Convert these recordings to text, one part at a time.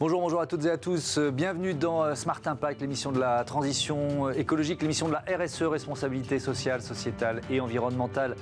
Bonjour à toutes et à tous. Bienvenue dans Smart Impact, l'émission de la transition écologique, l'émission de la RSE, responsabilité sociale, sociétale et environnementale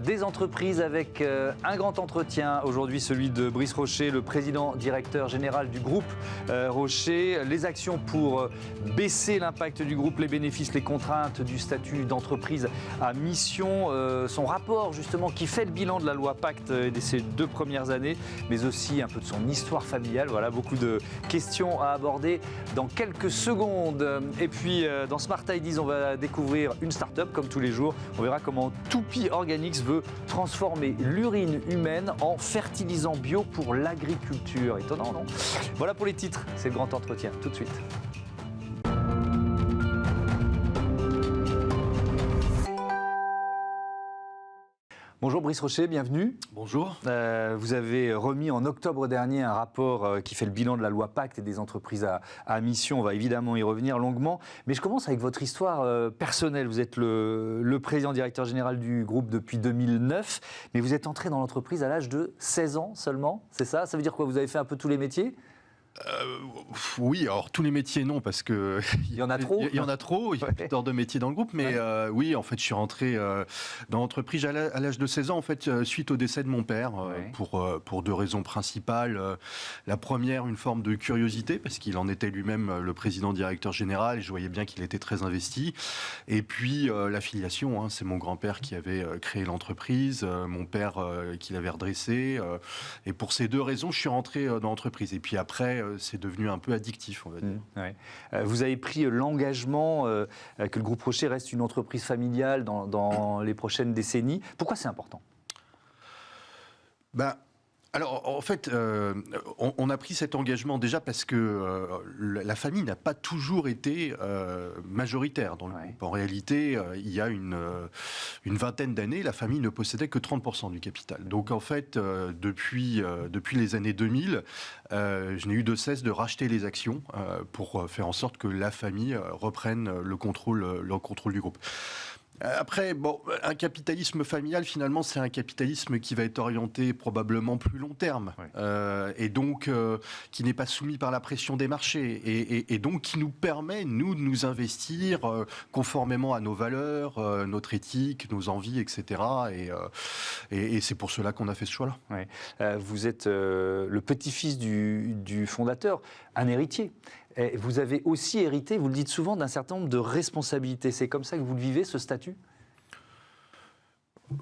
des entreprises avec un grand entretien. Aujourd'hui, celui de Brice Rocher, le président directeur général du groupe Rocher. Les actions pour baisser l'impact du groupe, les bénéfices, les contraintes du statut d'entreprise à mission. Son rapport justement qui fait le bilan de la loi Pacte de ces 2 premières années, mais aussi un peu de son histoire familiale. Voilà, beaucoup de questions à aborder dans quelques secondes. Et puis dans Smart Ideas, on va découvrir une start-up comme tous les jours. On verra comment Toupy Organics veut transformer l'urine humaine en fertilisant bio pour l'agriculture. Étonnant, non? Voilà pour les titres, c'est le grand entretien. Tout de suite. Bonjour Brice Rocher, bienvenue. Bonjour. Vous avez remis en octobre dernier un rapport qui fait le bilan de la loi Pacte et des entreprises à mission. On va évidemment y revenir longuement. Mais je commence avec votre histoire personnelle. Vous êtes le président directeur général du groupe depuis 2009, mais vous êtes entré dans l'entreprise à l'âge de 16 ans seulement, c'est ça? Ça veut dire quoi? Vous avez fait un peu tous les métiers? Oui, alors tous les métiers non, parce que il y en a trop. Il y en a trop, il y a plusieurs de métiers dans le groupe, mais oui, en fait, je suis rentré dans l'entreprise à l'âge de 16 ans, en fait, suite au décès de mon père, pour 2 raisons principales. La première, une forme de curiosité, parce qu'il en était lui-même le président directeur général, et je voyais bien qu'il était très investi. Et puis l'affiliation, hein, c'est mon grand-père qui avait créé l'entreprise, mon père qui l'avait redressé, et pour ces 2 raisons, je suis rentré dans l'entreprise. Et puis après, c'est devenu un peu addictif, on va dire. Ouais. Vous avez pris l'engagement que le groupe Rocher reste une entreprise familiale dans les prochaines décennies. Pourquoi c'est important? Alors, en fait, on a pris cet engagement déjà parce que la famille n'a pas toujours été majoritaire dans le groupe. En réalité, il y a une vingtaine d'années, la famille ne possédait que 30% du capital. Donc, en fait, depuis les années 2000, je n'ai eu de cesse de racheter les actions pour faire en sorte que la famille reprenne le contrôle du groupe. Après, bon, un capitalisme familial, finalement, c'est un capitalisme qui va être orienté probablement plus long terme, et donc qui n'est pas soumis par la pression des marchés, et donc qui nous permet, nous, de nous investir conformément à nos valeurs, notre éthique, nos envies, etc. Et c'est pour cela qu'on a fait ce choix-là. Vous êtes le petit-fils du fondateur, un héritier. Et vous avez aussi hérité, vous le dites souvent, d'un certain nombre de responsabilités. C'est comme ça que vous le vivez, ce statut ?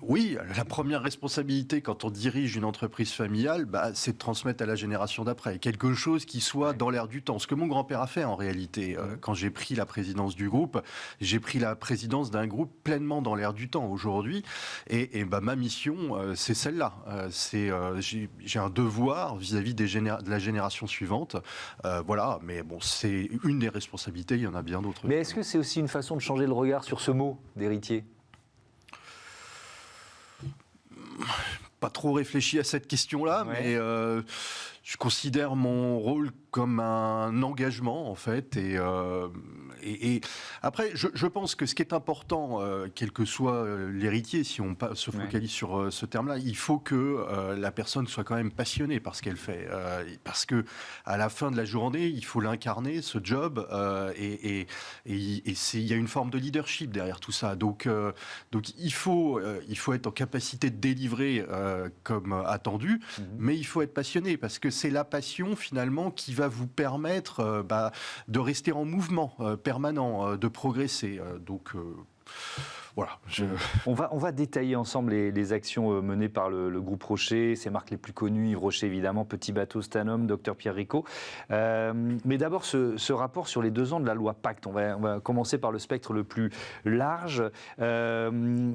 Oui, la première responsabilité quand on dirige une entreprise familiale, c'est de transmettre à la génération d'après. Quelque chose qui soit dans l'air du temps. Ce que mon grand-père a fait en réalité. Quand j'ai pris la présidence du groupe, j'ai pris la présidence d'un groupe pleinement dans l'air du temps aujourd'hui. Et ma mission, c'est celle-là. J'ai un devoir vis-à-vis de la génération suivante. Voilà, mais bon, c'est une des responsabilités, il y en a bien d'autres. Mais est-ce que c'est aussi une façon de changer le regard sur ce mot d'héritier ? Pas trop réfléchi à cette question-là, mais je considère mon rôle comme un engagement, en fait. Et après, je pense que ce qui est important, quel que soit l'héritier, si on se focalise sur ce terme-là, il faut que la personne soit quand même passionnée par ce qu'elle fait. Parce que à la fin de la journée, il faut l'incarner, ce job, et il y a une forme de leadership derrière tout ça. Donc il faut être en capacité de délivrer comme attendu, mais il faut être passionné, parce que c'est la passion, finalement, qui va vous permettre de rester en mouvement permanent, de progresser. Voilà. On va détailler ensemble les actions menées par le groupe Rocher, ses marques les plus connues, Yves Rocher évidemment, Petit Bateau, Stanhomme, Dr Pierre Ricot. Mais d'abord ce rapport sur les 2 ans de la loi Pacte. On va commencer par le spectre le plus large.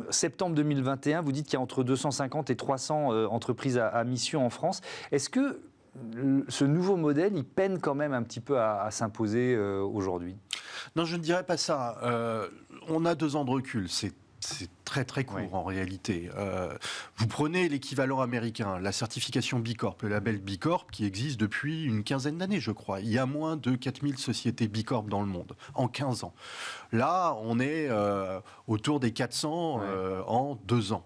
Septembre 2021, vous dites qu'il y a entre 250 et 300 entreprises à mission en France. Est-ce que ce nouveau modèle, il peine quand même un petit peu à s'imposer aujourd'hui? Non, je ne dirais pas ça. On a 2 ans de recul. C'est très très court en réalité. Vous prenez l'équivalent américain, la certification B Corp, le label B Corp, qui existe depuis une quinzaine d'années, je crois. Il y a moins de 4000 sociétés B Corp dans le monde, en 15 ans. Là, on est autour des 400 en 2 ans.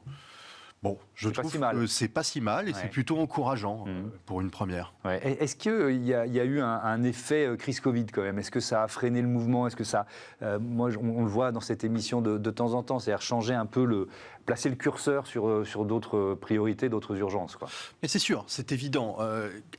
Bon, Je trouve que c'est pas si mal et c'est plutôt encourageant pour une première. Ouais. Est-ce qu'il y a eu un effet crise Covid quand même? Est-ce que ça a freiné le mouvement? Est-ce que ça, on le voit dans cette émission de temps en temps, c'est-à-dire changer un peu placer le curseur sur d'autres priorités, d'autres urgences, quoi. Mais c'est sûr, c'est évident.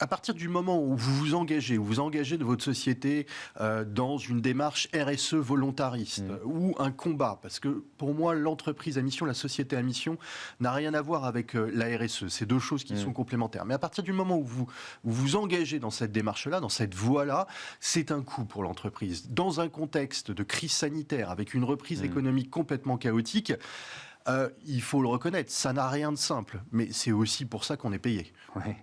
À partir du moment où vous vous engagez de votre société dans une démarche RSE volontariste ou un combat, parce que pour moi, l'entreprise à mission, la société à mission, n'a rien à voir avec la RSE. C'est deux choses qui sont complémentaires. Mais à partir du moment où vous vous engagez dans cette démarche-là, dans cette voie-là, c'est un coût pour l'entreprise. Dans un contexte de crise sanitaire, avec une reprise économique complètement chaotique, il faut le reconnaître, ça n'a rien de simple, mais c'est aussi pour ça qu'on est payé. Ouais.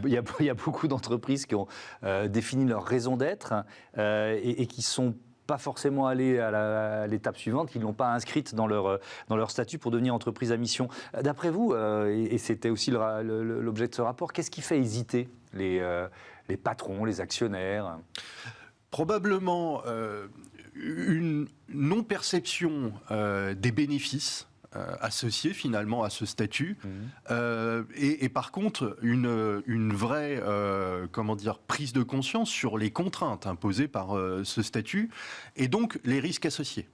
Il y a beaucoup d'entreprises qui ont défini leur raison d'être et qui sont pas forcément allées à l'étape suivante, qui ne l'ont pas inscrite dans leur statut pour devenir entreprise à mission. D'après vous, et c'était aussi l'objet de ce rapport, qu'est-ce qui fait hésiter les patrons, les actionnaires? Probablement une non-perception des bénéfices associés finalement à ce statut et par contre une vraie prise de conscience sur les contraintes imposées par ce statut et donc les risques associés.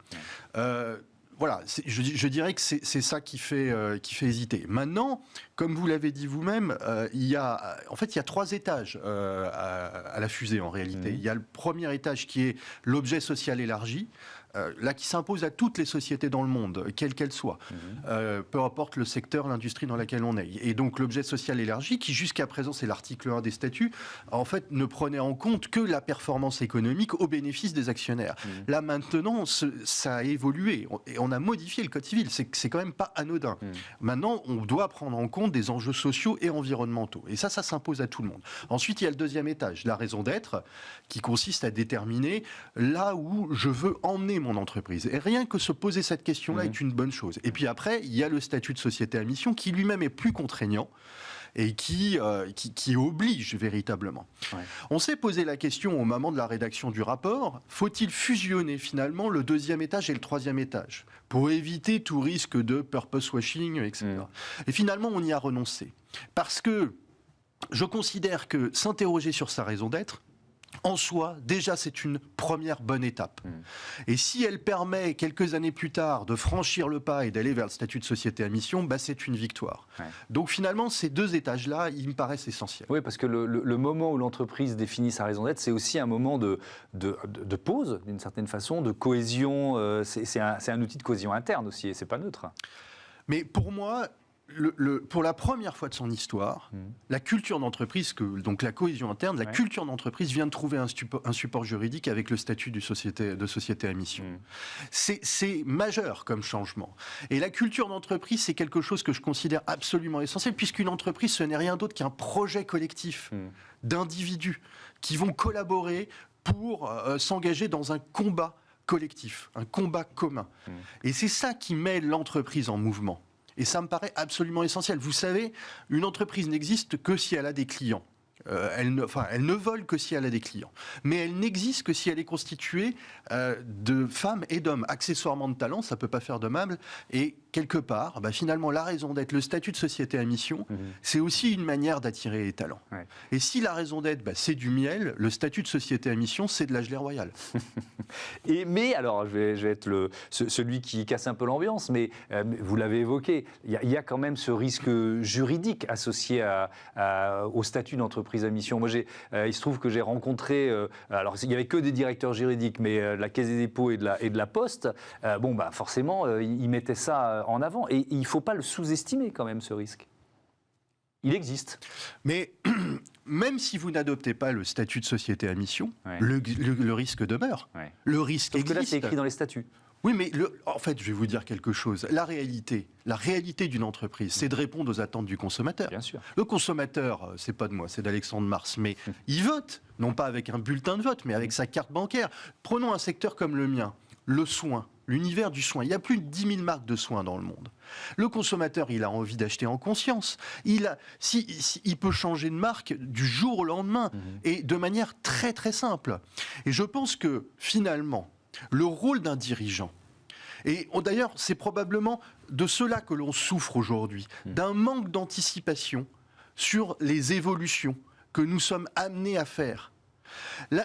Voilà, je dirais que c'est ça qui fait hésiter. Maintenant, comme vous l'avez dit vous-même, il y a trois étages à la fusée en réalité. Il y a le premier étage qui est l'objet social élargi, là qui s'impose à toutes les sociétés dans le monde, quelles qu'elles soient, peu importe le secteur, l'industrie dans laquelle on est. Et donc l'objet social élargi, qui jusqu'à présent, c'est l'article 1 des statuts, en fait ne prenait en compte que la performance économique au bénéfice des actionnaires. Là maintenant, ça a évolué et on a modifié le code civil, c'est quand même pas anodin. Maintenant, on doit prendre en compte des enjeux sociaux et environnementaux. Et ça s'impose à tout le monde. Ensuite, il y a le deuxième étage, la raison d'être, qui consiste à déterminer là où je veux emmener mon entreprise. Et rien que se poser cette question-là est une bonne chose. Et puis après, il y a le statut de société à mission qui lui-même est plus contraignant et qui oblige véritablement. Ouais. On s'est posé la question au moment de la rédaction du rapport, faut-il fusionner finalement le deuxième étage et le troisième étage pour éviter tout risque de purpose washing, etc. Et finalement, on y a renoncé. Parce que je considère que s'interroger sur sa raison d'être, en soi, déjà, c'est une première bonne étape. Et si elle permet, quelques années plus tard, de franchir le pas et d'aller vers le statut de société à mission, c'est une victoire. Ouais. Donc finalement, ces deux étages-là, ils me paraissent essentiels. Oui, parce que le moment où l'entreprise définit sa raison d'être, c'est aussi un moment de pause, d'une certaine façon, de cohésion. C'est un outil de cohésion interne aussi, et c'est pas neutre. Mais pour moi... pour la première fois de son histoire, la culture d'entreprise, donc la cohésion interne, la culture d'entreprise vient de trouver un support juridique avec le statut de société à mission. C'est majeur comme changement. Et la culture d'entreprise, c'est quelque chose que je considère absolument essentiel, puisqu'une entreprise, ce n'est rien d'autre qu'un projet collectif d'individus qui vont collaborer pour s'engager dans un combat collectif, un combat commun. Et c'est ça qui met l'entreprise en mouvement. Et ça me paraît absolument essentiel. Vous savez, une entreprise n'existe que si elle a des clients. Elle ne vole que si elle a des clients. Mais elle n'existe que si elle est constituée de femmes et d'hommes. Accessoirement de talent, ça ne peut pas faire de mal. Et quelque part, finalement, la raison d'être, le statut de société à mission, c'est aussi une manière d'attirer les talents. Ouais. Et si la raison d'être, c'est du miel, le statut de société à mission, c'est de la gelée royale. Mais alors, je vais être celui qui casse un peu l'ambiance, mais vous l'avez évoqué, il y a quand même ce risque juridique associé au statut d'entreprise à mission. Moi, il se trouve que j'ai rencontré, alors il n'y avait que des directeurs juridiques, mais la Caisse des dépôts et de la Poste, forcément, ils mettaient ça en avant. Et il ne faut pas le sous-estimer quand même, ce risque. Il existe. Mais même si vous n'adoptez pas le statut de société à mission, le risque demeure. Ouais. Le risque existe. Parce que là, c'est écrit dans les statuts. Oui, mais en fait, je vais vous dire quelque chose. La réalité d'une entreprise, c'est de répondre aux attentes du consommateur. Bien sûr. Le consommateur, c'est pas de moi, c'est d'Alexandre Mars, mais il vote, non pas avec un bulletin de vote, mais avec sa carte bancaire. Prenons un secteur comme le mien, le soin, l'univers du soin. Il y a plus de 10 000 marques de soins dans le monde. Le consommateur, il a envie d'acheter en conscience. Il peut changer de marque du jour au lendemain et de manière très très simple. Et je pense que finalement, le rôle d'un dirigeant, Et d'ailleurs, c'est probablement de cela que l'on souffre aujourd'hui, d'un manque d'anticipation sur les évolutions que nous sommes amenés à faire.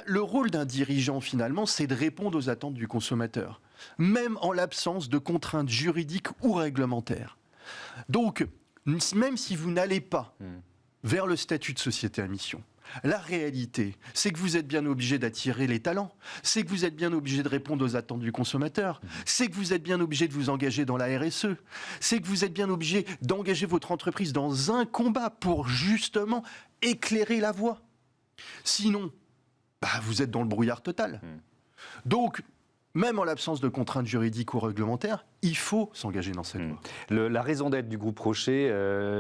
Le rôle d'un dirigeant, finalement, c'est de répondre aux attentes du consommateur, même en l'absence de contraintes juridiques ou réglementaires. Donc, même si vous n'allez pas vers le statut de société à mission, la réalité, c'est que vous êtes bien obligé d'attirer les talents, c'est que vous êtes bien obligé de répondre aux attentes du consommateur, c'est que vous êtes bien obligé de vous engager dans la RSE, c'est que vous êtes bien obligé d'engager votre entreprise dans un combat pour justement éclairer la voie. Sinon, vous êtes dans le brouillard total. Donc, même en l'absence de contraintes juridiques ou réglementaires, il faut s'engager dans cette voie. La raison d'être du groupe Rocher,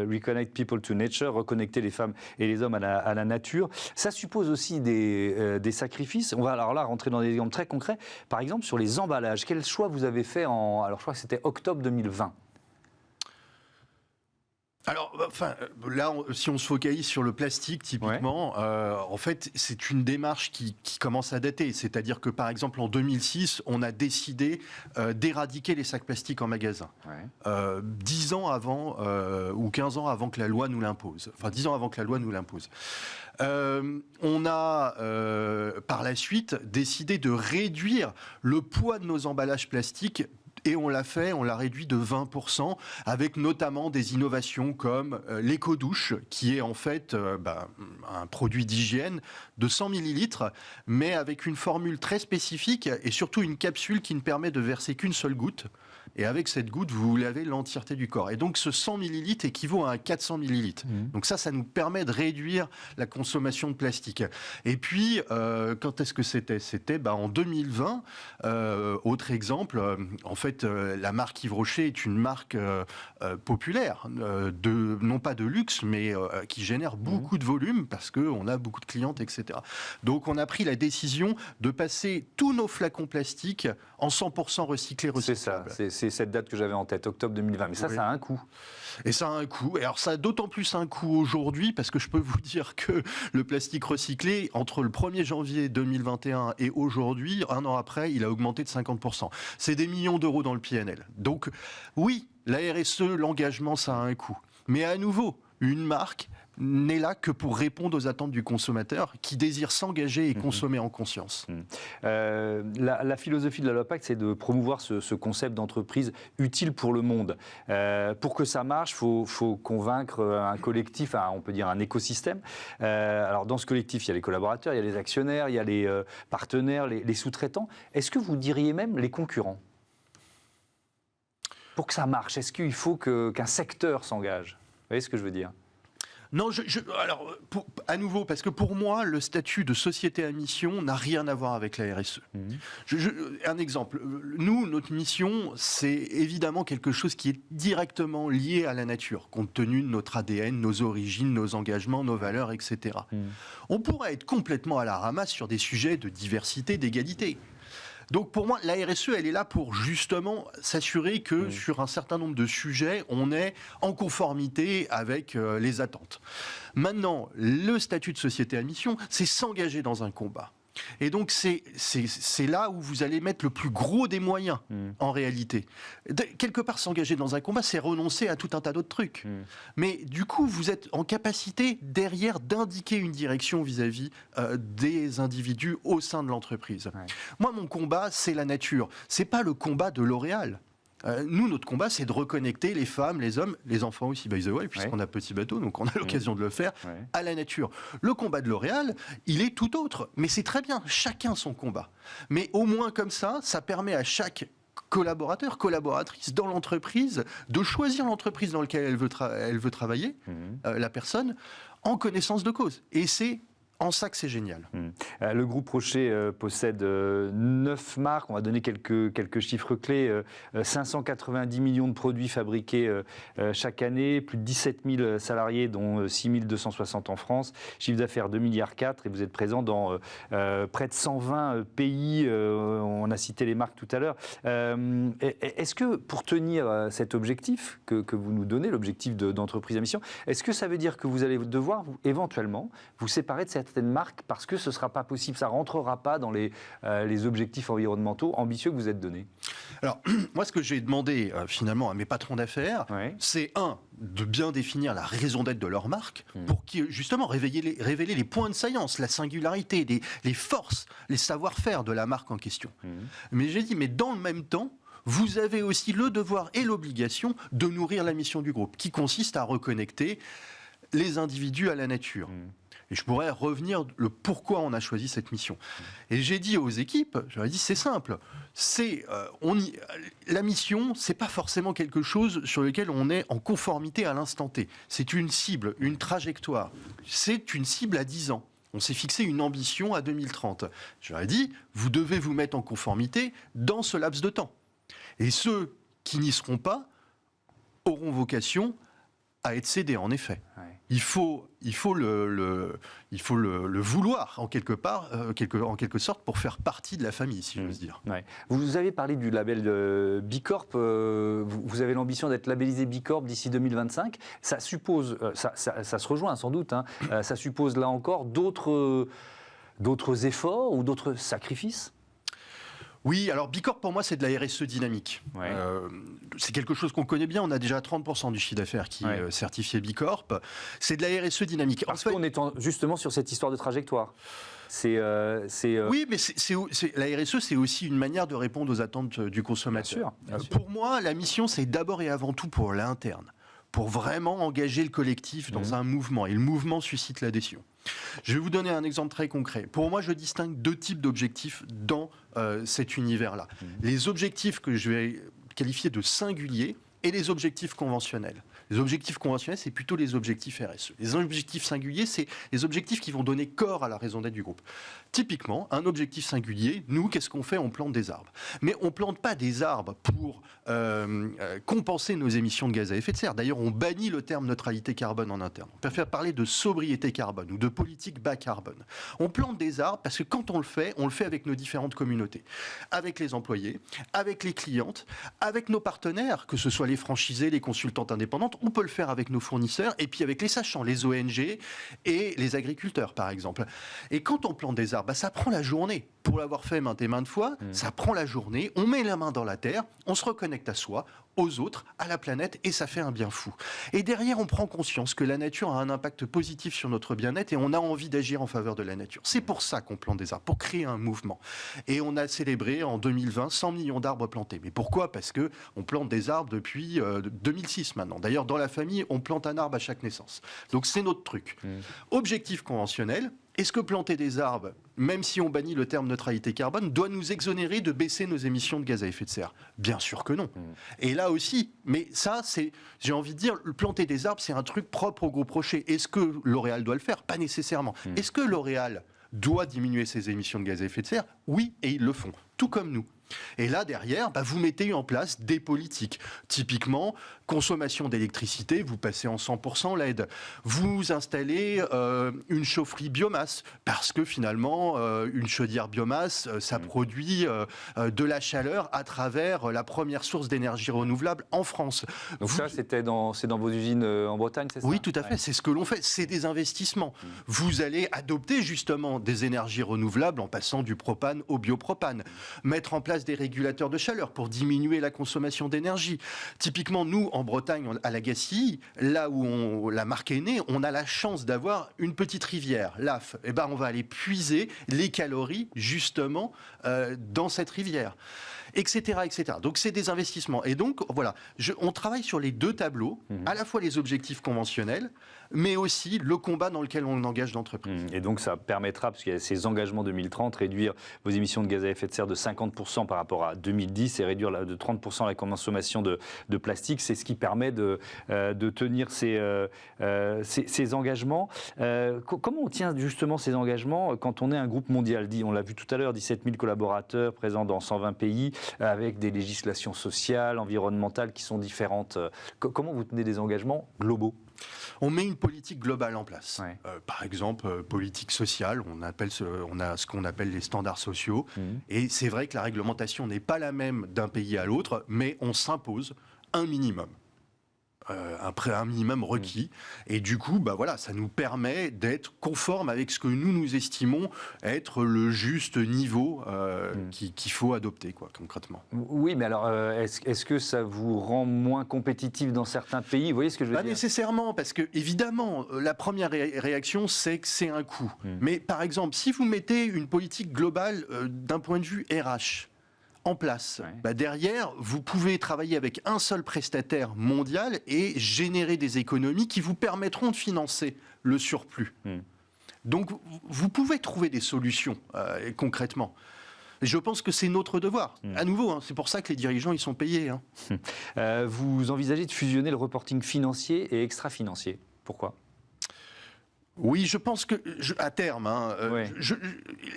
Reconnect People to Nature, reconnecter les femmes et les hommes à la nature, ça suppose aussi des sacrifices. On va alors là rentrer dans des exemples très concrets. Par exemple, sur les emballages, quel choix vous avez fait alors je crois que c'était octobre 2020. Alors, là, si on se focalise sur le plastique, typiquement, en fait, c'est une démarche qui commence à dater. C'est-à-dire que, par exemple, en 2006, on a décidé d'éradiquer les sacs plastiques en magasin. 10 ans avant, ou 15 ans avant que la loi nous l'impose. Enfin, 10 ans avant que la loi nous l'impose. On a, par la suite, décidé de réduire le poids de nos emballages plastiques. Et on l'a réduit de 20%, avec notamment des innovations comme l'éco-douche, qui est en fait un produit d'hygiène de 100 millilitres, mais avec une formule très spécifique et surtout une capsule qui ne permet de verser qu'une seule goutte. Et avec cette goutte, vous lavez l'entièreté du corps. Et donc ce 100 millilitres équivaut à un 400 millilitres. Donc ça nous permet de réduire la consommation de plastique. Et puis, quand est-ce que c'était ? C'était en 2020. Autre exemple, en fait, la marque Yves Rocher est une marque populaire, non pas de luxe, mais qui génère beaucoup de volume parce qu'on a beaucoup de clientes, etc. Donc on a pris la décision de passer tous nos flacons plastiques en 100% recyclés, recyclables. C'est ça, c'est cette date que j'avais en tête, octobre 2020. Mais ça a un coût. Et ça a un coût. Et alors ça a d'autant plus un coût aujourd'hui parce que je peux vous dire que le plastique recyclé, entre le 1er janvier 2021 et aujourd'hui, un an après, il a augmenté de 50%. C'est des millions d'euros dans le PNL. Donc oui, la RSE, l'engagement, ça a un coût. Mais à nouveau, une marque n'est là que pour répondre aux attentes du consommateur qui désire s'engager et consommer en conscience. La philosophie de la loi Pacte, c'est de promouvoir ce concept d'entreprise utile pour le monde. Pour que ça marche, il faut convaincre un collectif, on peut dire un écosystème. Alors dans ce collectif, il y a les collaborateurs, il y a les actionnaires, il y a les partenaires, les sous-traitants. Est-ce que vous diriez même les concurrents ? Pour que ça marche, est-ce qu'il faut qu'un secteur s'engage ? Vous voyez ce que je veux dire ? Non, alors, à nouveau, parce que pour moi, le statut de société à mission n'a rien à voir avec la RSE. Un exemple, nous, notre mission, c'est évidemment quelque chose qui est directement lié à la nature, compte tenu de notre ADN, nos origines, nos engagements, nos valeurs, etc. On pourrait être complètement à la ramasse sur des sujets de diversité, d'égalité. Donc pour moi, la RSE, elle est là pour justement s'assurer que sur un certain nombre de sujets, on est en conformité avec les attentes. Maintenant, le statut de société à mission, c'est s'engager dans un combat. Et donc c'est là où vous allez mettre le plus gros des moyens, en réalité. Quelque part, s'engager dans un combat, c'est renoncer à tout un tas d'autres trucs. Mais du coup, vous êtes en capacité, derrière, d'indiquer une direction vis-à-vis des individus au sein de l'entreprise. Moi, mon combat, c'est la nature. C'est pas le combat de L'Oréal. Nous, notre combat, c'est de reconnecter les femmes, les hommes, les enfants aussi, by the way, puisqu'on a Petit Bateau, donc on a l'occasion de le faire, à la nature. Le combat de L'Oréal, il est tout autre. Mais c'est très bien, chacun son combat. Mais au moins comme ça permet à chaque collaborateur, collaboratrice dans l'entreprise de choisir l'entreprise dans laquelle elle veut travailler, la personne, en connaissance de cause. Et c'est en ça que c'est génial. Le groupe Rocher possède 9 marques. On va donner quelques chiffres clés. 590 millions de produits fabriqués chaque année, plus de 17 000 salariés, dont 6 260 en France. Chiffre d'affaires 2,4 milliards et vous êtes présent dans près de 120 pays. On a cité les marques tout à l'heure. Est-ce que pour tenir cet objectif que vous nous donnez, l'objectif d'entreprise à mission, est-ce que ça veut dire que vous allez devoir éventuellement vous séparer de certaines marques parce que ce ne sera pas possible, ça ne rentrera pas dans les objectifs environnementaux ambitieux que vous êtes donnés? Alors, moi, ce que j'ai demandé finalement à mes patrons d'affaires, c'est de bien définir la raison d'être de leur marque pour justement révéler les points de saillance, la singularité, les forces, les savoir-faire de la marque en question. Mais j'ai dit, mais dans le même temps, vous avez aussi le devoir et l'obligation de nourrir la mission du groupe, qui consiste à reconnecter les individus à la nature. Et je pourrais revenir le pourquoi on a choisi cette mission. Et j'ai dit aux équipes, je leur ai dit, c'est simple, la mission, c'est pas forcément quelque chose sur lequel on est en conformité à l'instant T. C'est une cible, une trajectoire. C'est une cible à 10 ans. On s'est fixé une ambition à 2030. Je leur ai dit, vous devez vous mettre en conformité dans ce laps de temps. Et ceux qui n'y seront pas auront vocation à être cédés, en effet. Il faut le vouloir, en quelque sorte, pour faire partie de la famille, si j'ose dire. Vous avez parlé du label Bicorp. Vous avez l'ambition d'être labellisé Bicorp d'ici 2025. Ça suppose, ça se rejoint sans doute, ça suppose là encore d'autres efforts ou d'autres sacrifices? Oui, alors Bicorp pour moi c'est de la RSE dynamique. C'est quelque chose qu'on connaît bien, on a déjà 30% du chiffre d'affaires qui est certifié Bicorp. C'est de la RSE dynamique. Parce qu'on est justement sur cette histoire de trajectoire. Oui, mais la RSE c'est aussi une manière de répondre aux attentes du consommateur. Bien sûr. Pour moi, la mission c'est d'abord et avant tout pour l'interne, pour vraiment engager le collectif dans un mouvement, et le mouvement suscite l'adhésion. Je vais vous donner un exemple très concret. Pour moi, je distingue deux types d'objectifs dans cet univers-là. Les objectifs que je vais qualifier de singuliers et les objectifs conventionnels. Les objectifs conventionnels, c'est plutôt les objectifs RSE. Les objectifs singuliers, c'est les objectifs qui vont donner corps à la raison d'être du groupe. Typiquement, un objectif singulier, nous, qu'est-ce qu'on fait? On plante des arbres. Mais on ne plante pas des arbres pour compenser nos émissions de gaz à effet de serre. D'ailleurs, on bannit le terme neutralité carbone en interne. On préfère parler de sobriété carbone ou de politique bas carbone. On plante des arbres parce que quand on le fait avec nos différentes communautés. Avec les employés, avec les clientes, avec nos partenaires, que ce soit les franchisés, les consultantes indépendantes. On peut le faire avec nos fournisseurs et puis avec les sachants, les ONG et les agriculteurs, par exemple. Et quand on plante des arbres, ça prend la journée. Pour l'avoir fait maintes et maintes fois, ça prend la journée. On met la main dans la terre, on se reconnecte à soi, aux autres, à la planète, et ça fait un bien fou. Et derrière, on prend conscience que la nature a un impact positif sur notre bien-être et on a envie d'agir en faveur de la nature. C'est pour ça qu'on plante des arbres, pour créer un mouvement. Et on a célébré en 2020 100 millions d'arbres plantés. Mais pourquoi? Parce qu'on plante des arbres depuis 2006 maintenant. D'ailleurs, dans la famille, on plante un arbre à chaque naissance. Donc c'est notre truc. Objectif conventionnel. Est-ce que planter des arbres, même si on bannit le terme neutralité carbone, doit nous exonérer de baisser nos émissions de gaz à effet de serre? Bien sûr que non. Et là aussi, mais ça, j'ai envie de dire, planter des arbres, c'est un truc propre au groupe Rocher. Est-ce que L'Oréal doit le faire? Pas nécessairement. Est-ce que L'Oréal doit diminuer ses émissions de gaz à effet de serre? Oui, et ils le font, tout comme nous. Et là, derrière, vous mettez en place des politiques. Typiquement, consommation d'électricité, vous passez en 100% LED. Vous installez une chaufferie biomasse, parce que finalement, une chaudière biomasse, ça produit de la chaleur à travers la première source d'énergie renouvelable en France. Donc ça, c'est dans vos usines en Bretagne, c'est ça? Oui, tout à fait, c'est ce que l'on fait, c'est des investissements. Vous allez adopter justement des énergies renouvelables en passant du propane au biopropane. Mettre en place des régulateurs de chaleur pour diminuer la consommation d'énergie. Typiquement, nous, en Bretagne, à la Gacilly, là où la marque est née, on a la chance d'avoir une petite rivière, l'Af. Et on va aller puiser les calories, justement, dans cette rivière. Etc., etc. Donc, c'est des investissements. Et donc, voilà, on travaille sur les deux tableaux, à la fois les objectifs conventionnels, mais aussi le combat dans lequel on engage l'entreprise. Et donc, ça permettra, parce qu'il y a ces engagements 2030, réduire vos émissions de gaz à effet de serre de 50% par rapport à 2010 et réduire de 30% la consommation de plastique. C'est ce qui permet de tenir ces engagements. Comment on tient justement ces engagements quand on est un groupe mondial? On l'a vu tout à l'heure, 17 000 collaborateurs présents dans 120 pays, avec des législations sociales, environnementales qui sont différentes. Comment vous tenez des engagements globaux? On met une politique globale en place. Par exemple, politique sociale, on a ce qu'on appelle les standards sociaux. Et c'est vrai que la réglementation n'est pas la même d'un pays à l'autre, mais on s'impose un minimum. un minimum requis. Et du coup, voilà, ça nous permet d'être conforme avec ce que nous estimons être le juste niveau qu'il faut adopter, concrètement. Oui, mais alors, est-ce que ça vous rend moins compétitif dans certains pays? Vous voyez ce que je veux dire? Pas nécessairement, parce que, évidemment, la première réaction, c'est que c'est un coût. Mais par exemple, si vous mettez une politique globale d'un point de vue RH, en place. Derrière, vous pouvez travailler avec un seul prestataire mondial et générer des économies qui vous permettront de financer le surplus. Donc, vous pouvez trouver des solutions concrètement. Je pense que c'est notre devoir. À nouveau, c'est pour ça que les dirigeants ils sont payés. Vous envisagez de fusionner le reporting financier et extra-financier. Pourquoi ? Oui, je pense que, à terme,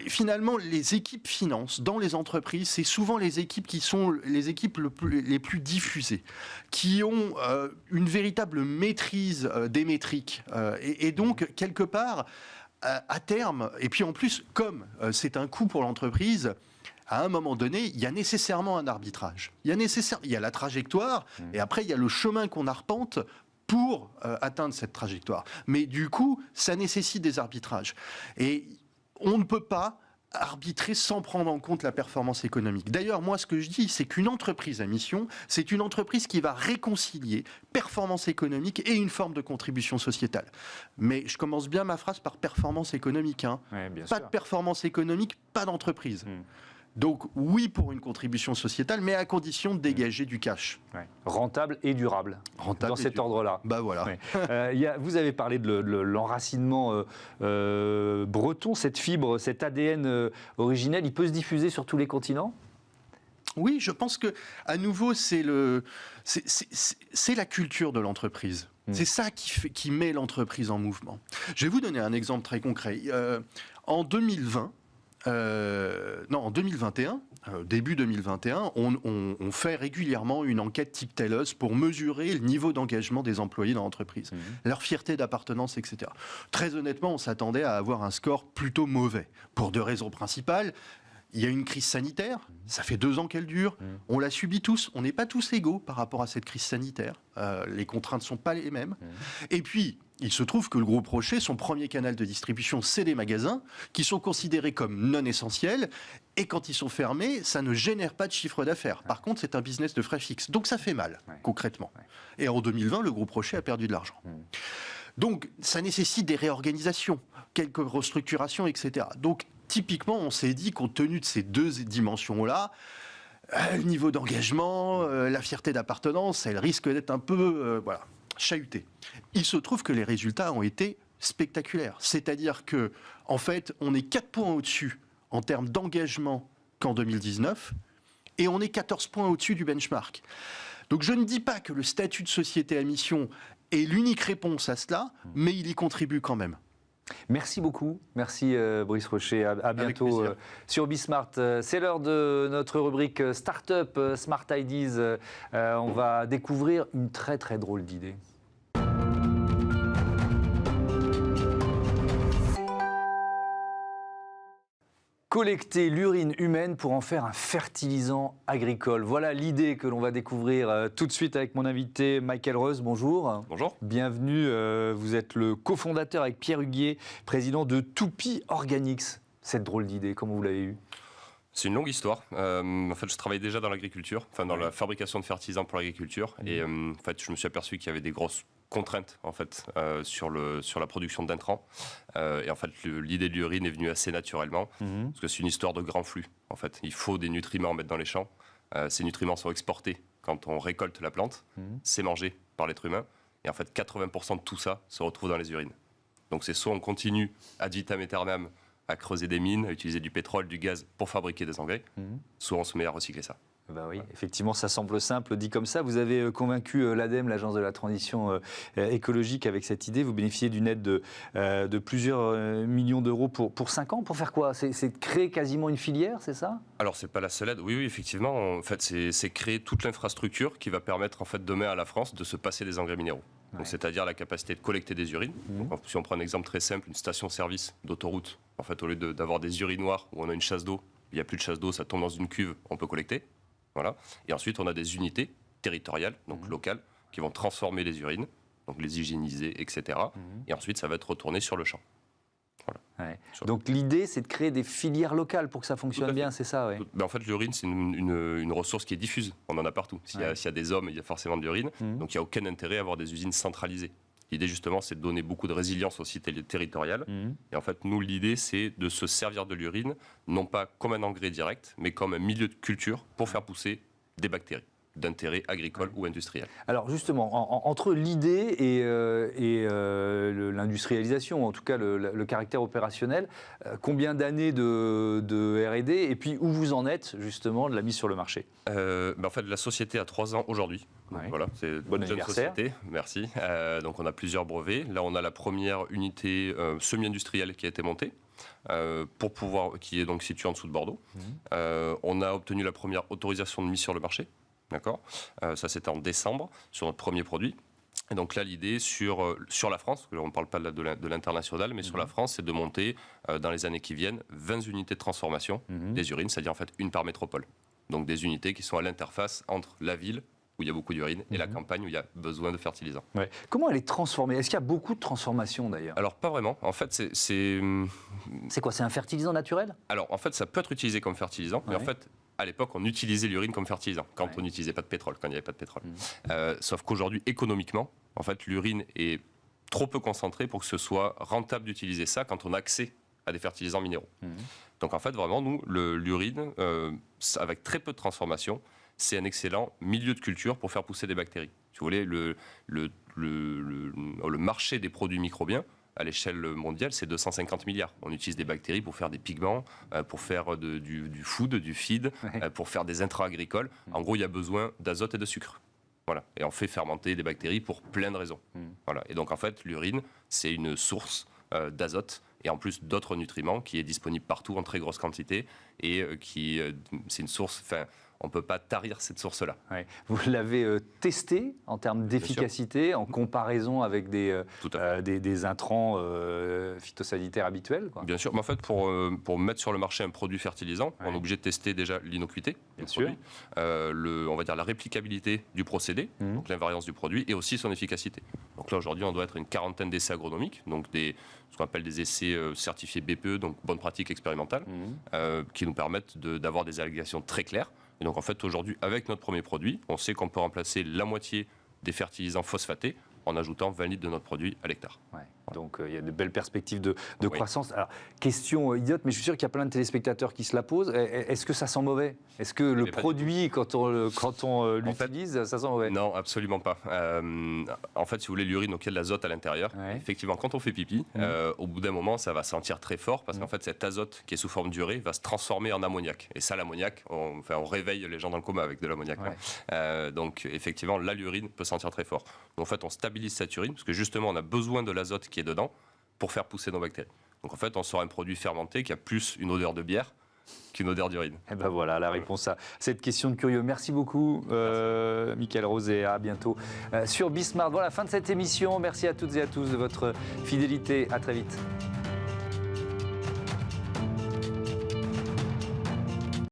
finalement, les équipes finance dans les entreprises, c'est souvent les équipes qui sont les équipes les plus diffusées, qui ont une véritable maîtrise des métriques. Et donc, quelque part, à terme, et puis en plus, comme c'est un coût pour l'entreprise, à un moment donné, il y a nécessairement un arbitrage. Il y a la trajectoire, et après, il y a le chemin qu'on arpente pour atteindre cette trajectoire. Mais du coup, ça nécessite des arbitrages. Et on ne peut pas arbitrer sans prendre en compte la performance économique. D'ailleurs, moi, ce que je dis, c'est qu'une entreprise à mission, c'est une entreprise qui va réconcilier performance économique et une forme de contribution sociétale. Mais je commence bien ma phrase par performance économique. Pas de performance économique, pas d'entreprise. Donc oui pour une contribution sociétale, mais à condition de dégager du cash. Rentable et durable, dans cet ordre-là. Voilà. Vous avez parlé de l'enracinement breton, cette fibre, cet ADN originel, il peut se diffuser sur tous les continents ? Oui, je pense que à nouveau c'est la culture de l'entreprise. C'est ça qui met l'entreprise en mouvement. Je vais vous donner un exemple très concret. En 2020. En 2021, début 2021, on fait régulièrement une enquête type Telos pour mesurer le niveau d'engagement des employés dans l'entreprise, leur fierté d'appartenance, etc. Très honnêtement, on s'attendait à avoir un score plutôt mauvais, pour deux raisons principales. Il y a une crise sanitaire, ça fait 2 ans qu'elle dure, on la subit tous, on n'est pas tous égaux par rapport à cette crise sanitaire, les contraintes ne sont pas les mêmes. Et puis, il se trouve que le groupe Rocher, son premier canal de distribution, c'est des magasins qui sont considérés comme non essentiels, et quand ils sont fermés, ça ne génère pas de chiffre d'affaires. Par contre, c'est un business de frais fixes, donc ça fait mal, concrètement. Et en 2020, le groupe Rocher a perdu de l'argent. Donc, ça nécessite des réorganisations, quelques restructurations, etc. Donc, typiquement, on s'est dit, compte tenu de ces 2 dimensions-là, le niveau d'engagement, la fierté d'appartenance, elle risque d'être un peu chahutée. Il se trouve que les résultats ont été spectaculaires. C'est-à-dire que, en fait, on est 4 points au-dessus en termes d'engagement qu'en 2019, et on est 14 points au-dessus du benchmark. Donc, je ne dis pas que le statut de société à mission est l'unique réponse à cela, mais il y contribue quand même. Merci beaucoup. Merci Brice Rocher. À bientôt sur Bismart. C'est l'heure de notre rubrique Startup Smart Ideas. On va découvrir une très très drôle d'idée. Collecter l'urine humaine pour en faire un fertilisant agricole. Voilà l'idée que l'on va découvrir tout de suite avec mon invité Michael Reus. Bonjour. Bonjour. Bienvenue. Vous êtes le cofondateur avec Pierre Huguier, président de Toupy Organics. Cette drôle d'idée, comment vous l'avez eue ? C'est une longue histoire. En fait, je travaillais déjà dans l'agriculture, dans la fabrication de fertilisants pour l'agriculture. Et en fait, je me suis aperçu qu'il y avait des grosses contraintes en fait, sur la production d'intrants. Et en fait, l'idée de l'urine est venue assez naturellement, parce que c'est une histoire de grand flux. En fait, il faut des nutriments à mettre dans les champs. Ces nutriments sont exportés quand on récolte la plante. C'est mangé par l'être humain. Et en fait, 80% de tout ça se retrouve dans les urines. Donc c'est soit on continue ad vitam aeternam à creuser des mines, à utiliser du pétrole, du gaz pour fabriquer des engrais, soit on se met à recycler ça. Ben oui, effectivement, ça semble simple dit comme ça. Vous avez convaincu l'ADEME, l'Agence de la transition écologique, avec cette idée. Vous bénéficiez d'une aide de plusieurs millions d'euros pour 5 ans. Pour faire quoi ? C'est de créer quasiment une filière, c'est ça ? Alors, c'est pas la seule aide. Oui, effectivement. En fait, c'est créer toute l'infrastructure qui va permettre en fait, demain à la France de se passer des engrais minéraux. Donc, c'est-à-dire la capacité de collecter des urines. Donc, si on prend un exemple très simple, une station-service d'autoroute, en fait, au lieu d'avoir des urinoirs où on a une chasse d'eau, il n'y a plus de chasse d'eau, ça tombe dans une cuve, on peut collecter. Voilà. Et ensuite, on a des unités territoriales, donc locales, qui vont transformer les urines, donc les hygiéniser, etc. Et ensuite, ça va être retourné sur le champ. Voilà. Ouais. Donc l'idée, c'est de créer des filières locales pour que ça fonctionne bien, c'est ça, ouais. En fait, l'urine, c'est une ressource qui est diffuse. On en a partout. S'il y a des hommes, il y a forcément de l'urine. Donc il n'y a aucun intérêt à avoir des usines centralisées. L'idée, justement, c'est de donner beaucoup de résilience aussi territoriale. Et en fait, nous, l'idée, c'est de se servir de l'urine, non pas comme un engrais direct, mais comme un milieu de culture pour faire pousser des bactéries d'intérêt agricole ou industriel. Alors justement, entre l'idée et l'industrialisation, en tout cas le caractère opérationnel, combien d'années de R&D et puis où vous en êtes justement de la mise sur le marché? En fait, la société a 3 ans aujourd'hui. Voilà, c'est bon une jeune anniversaire. société, merci. Donc on a plusieurs brevets. Là, on a la première unité semi-industrielle qui a été montée. Qui est donc située en dessous de Bordeaux. On a obtenu la première autorisation de mise sur le marché. D'accord. Ça, c'était en décembre, sur notre premier produit. Et donc là, l'idée sur la France, on ne parle pas de l'international, mais sur la France, c'est de monter, dans les années qui viennent, 20 unités de transformation des urines, c'est-à-dire en fait une par métropole. Donc des unités qui sont à l'interface entre la ville, où il y a beaucoup d'urine, et la campagne, où il y a besoin de fertilisants. Ouais. Comment elle est transformée? Est-ce qu'il y a beaucoup de transformations d'ailleurs? Alors, pas vraiment. En fait, c'est quoi? C'est un fertilisant naturel? Alors, en fait, ça peut être utilisé comme fertilisant, mais en fait, à l'époque, on utilisait l'urine comme fertilisant, quand on n'utilisait pas de pétrole, quand il n'y avait pas de pétrole. Sauf qu'aujourd'hui, économiquement, en fait, l'urine est trop peu concentrée pour que ce soit rentable d'utiliser ça quand on a accès à des fertilisants minéraux. Donc, en fait, vraiment, nous, l'urine, avec très peu de transformation, c'est un excellent milieu de culture pour faire pousser des bactéries. Si vous voulez, le marché des produits microbiens, à l'échelle mondiale, c'est 250 milliards. On utilise des bactéries pour faire des pigments, pour faire du food, du feed, pour faire des intrants agricoles. En gros, il y a besoin d'azote et de sucre. Voilà. Et on fait fermenter des bactéries pour plein de raisons. Voilà. Et donc, en fait, l'urine, c'est une source d'azote et en plus d'autres nutriments qui est disponible partout en très grosse quantité et c'est une source... On ne peut pas tarir cette source-là. Ouais. Vous l'avez testé en termes d'efficacité, en comparaison avec des intrants phytosanitaires habituels, quoi? Bien sûr. Mais en fait, pour mettre sur le marché un produit fertilisant, on est obligé de tester déjà l'innocuité du produit, on va dire la réplicabilité du procédé, donc l'invariance du produit, et aussi son efficacité. Donc là, aujourd'hui, on doit être une quarantaine d'essais agronomiques, donc ce qu'on appelle des essais certifiés BPE, donc bonne pratique expérimentale, qui nous permettent d'avoir des allégations très claires. Et donc en fait aujourd'hui avec notre premier produit, on sait qu'on peut remplacer la moitié des fertilisants phosphatés en ajoutant 20 litres de notre produit à l'hectare. Ouais. Donc il y a de belles perspectives de croissance. Alors, question idiote, mais je suis sûr qu'il y a plein de téléspectateurs qui se la posent. Est-ce que ça sent mauvais? Est-ce que le produit, quand on l'utilise, ça sent mauvais? Non, absolument pas. En fait, si vous voulez, l'urine, donc il y a de l'azote à l'intérieur. Effectivement, quand on fait pipi, au bout d'un moment, ça va sentir très fort parce qu'en fait, cet azote qui est sous forme d'urée va se transformer en ammoniac. Et ça, l'ammoniac, on réveille les gens dans le coma avec de l'ammoniac. Donc, effectivement, là, l'urine peut sentir très fort. Donc, en fait, on stabilise cette urine parce que justement, on a besoin de l'azote qui est dedans pour faire pousser nos bactéries. Donc en fait, on sort un produit fermenté qui a plus une odeur de bière qu'une odeur d'urine. Et ben voilà la réponse à cette question de curieux. Merci beaucoup, Michael Rose, et à bientôt sur Bismart. Voilà, fin de cette émission. Merci à toutes et à tous de votre fidélité. À très vite.